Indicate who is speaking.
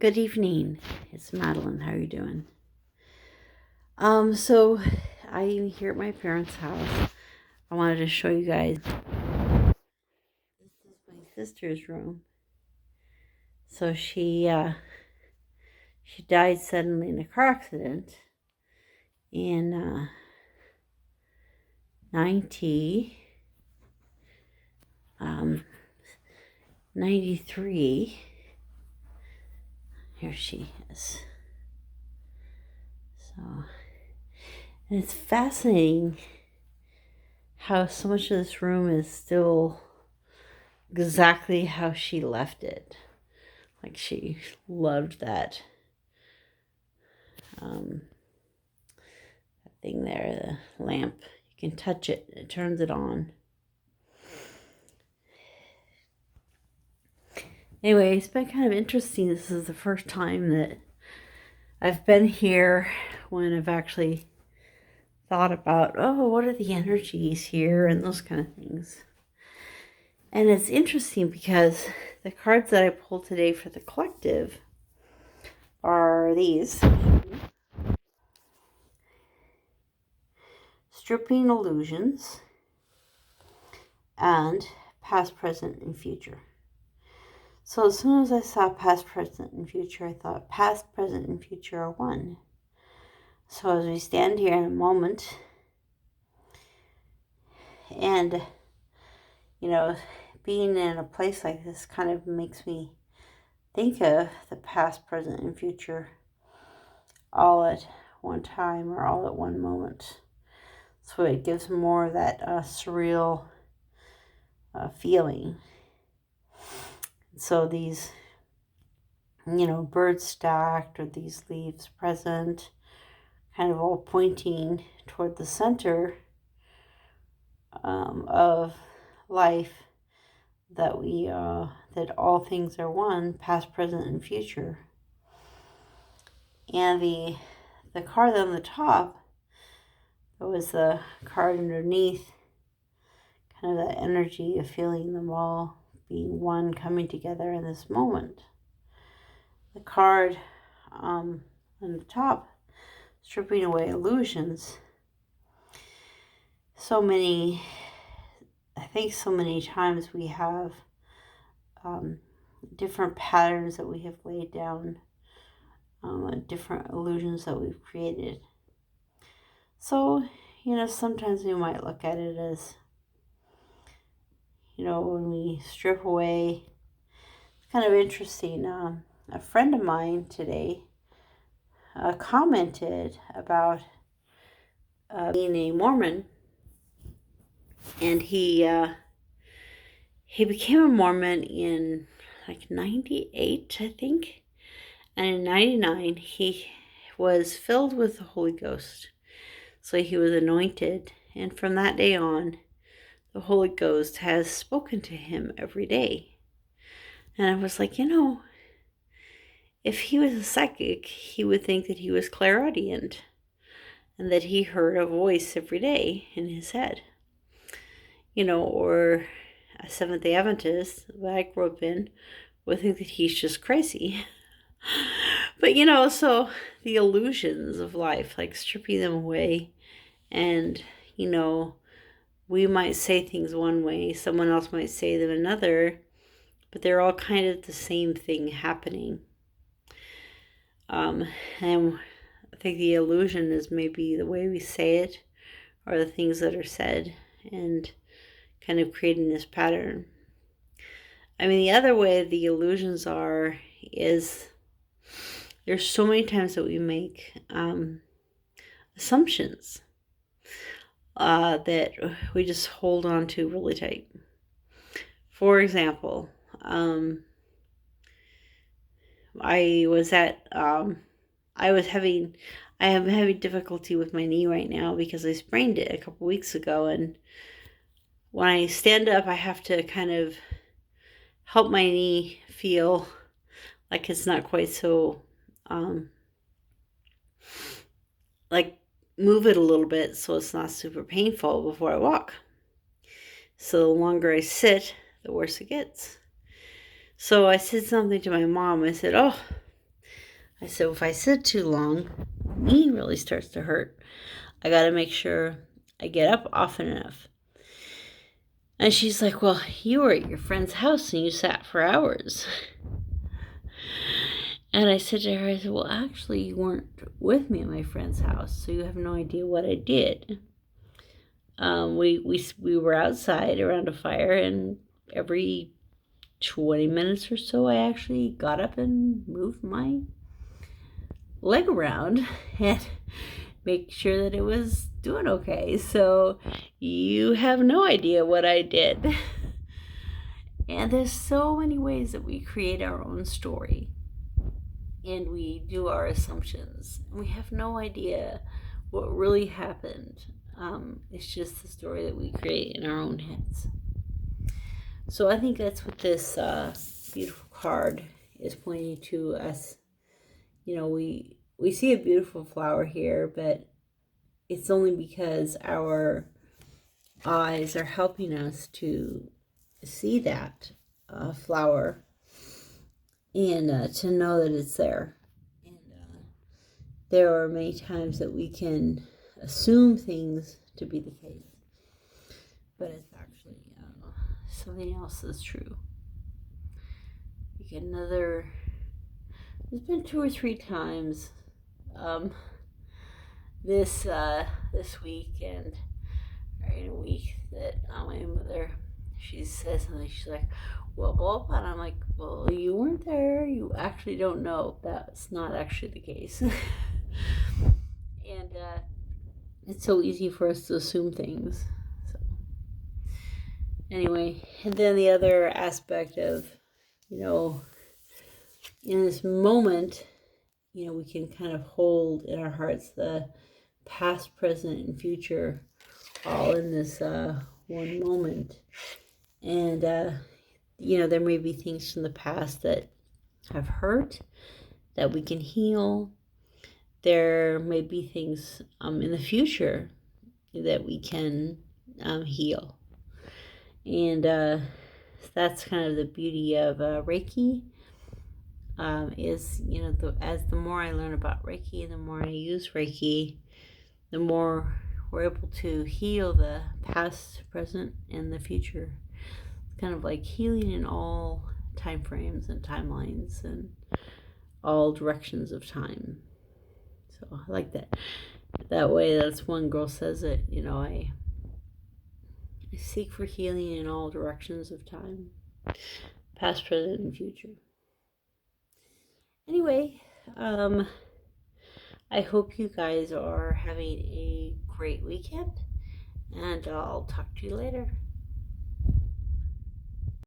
Speaker 1: Good evening. It's Madeline. How are you doing? So I'm here at my parents' house. I wanted to show you guys. This is my sister's room. So she died suddenly in a car accident in 93. Here she is. So, and it's fascinating how so much of this room is still exactly how she left it. Like she loved that that thing there, the lamp. You can touch it, it turns it on. Anyway, it's been kind of interesting. This is the first time that I've been here when I've actually thought about, oh, what are the energies here and those kind of things. And it's interesting because the cards that I pulled today for the collective are these. Stripping illusions and past, present, and future. So as soon as I saw past, present, and future, I thought past, present, and future are one. So as we stand here in a moment, and, being in a place like this kind of makes me think of the past, present, and future all at one time or all at one moment. So it gives more of that surreal feeling. So these, birds stacked or these leaves present, kind of all pointing toward the center of life, that that all things are one, past, present, and future. And the card on the top, it was the card underneath, kind of that energy of feeling them all being one, coming together in this moment. The card on the top, stripping away illusions. So many times we have different patterns that we have laid down, different illusions that we've created. So, sometimes we might look at it as, when we strip away, it's kind of interesting. A friend of mine today commented about being a Mormon, and he became a Mormon in like 98, I think. And in 99, he was filled with the Holy Ghost. So he was anointed. And from that day on, the Holy Ghost has spoken to him every day. And I was like, if he was a psychic, he would think that he was clairaudient and that he heard a voice every day in his head. Or a Seventh-day Adventist that I grew up in would think that he's just crazy. But, so the illusions of life, like stripping them away, and, we might say things one way, someone else might say them another, but they're all kind of the same thing happening. And I think the illusion is maybe the way we say it or the things that are said, and kind of creating this pattern. I mean, the other way the illusions is there's so many times that we make assumptions that we just hold on to really tight. For example, I am having difficulty with my knee right now because I sprained it a couple weeks ago, and when I stand up, I have to kind of help my knee feel like it's not quite so, like move it a little bit so it's not super painful before I walk. So the longer I sit, the worse it gets. So I said something to my mom. I said, oh, I said, if I sit too long, my knee really starts to hurt. I got to make sure I get up often enough. And she's like, well, you were at your friend's house and you sat for hours. And I said to her, I said, well, actually, you weren't with me at my friend's house, so you have no idea what I did. We were outside around a fire, and every 20 minutes or so, I actually got up and moved my leg around and make sure that it was doing okay. So you have no idea what I did. And there's so many ways that we create our own story, and we do our assumptions. We have no idea what really happened. It's just the story that we create in our own heads. So I think that's what this beautiful card is pointing to us. You know, we see a beautiful flower here, but it's only because our eyes are helping us to see that flower and to know that it's there. And there are many times that we can assume things to be the case, but it's actually something else is true. You get another. There's been 2 or 3 times this week and in a week that my mother, she says something. She's like, well, blah, blah, and I'm like, well, you weren't there. You actually don't know. That's not actually the case. And it's so easy for us to assume things. So anyway, and then the other aspect of, you know, in this moment, you know, we can kind of hold in our hearts the past, present, and future all in this one moment. And, you know, there may be things from the past that have hurt that we can heal. There may be things in the future that we can heal. And that's kind of the beauty of Reiki. Is, you know, as the more I learn about Reiki and the more I use Reiki, the more we're able to heal the past, present, and the future. It's kind of like healing in all time frames and timelines and all directions of time. So I like that. That way, that's one girl says it, you know, I seek for healing in all directions of time, past, present, and future. Anyway, I hope you guys are having a great weekend, and I'll talk to you later.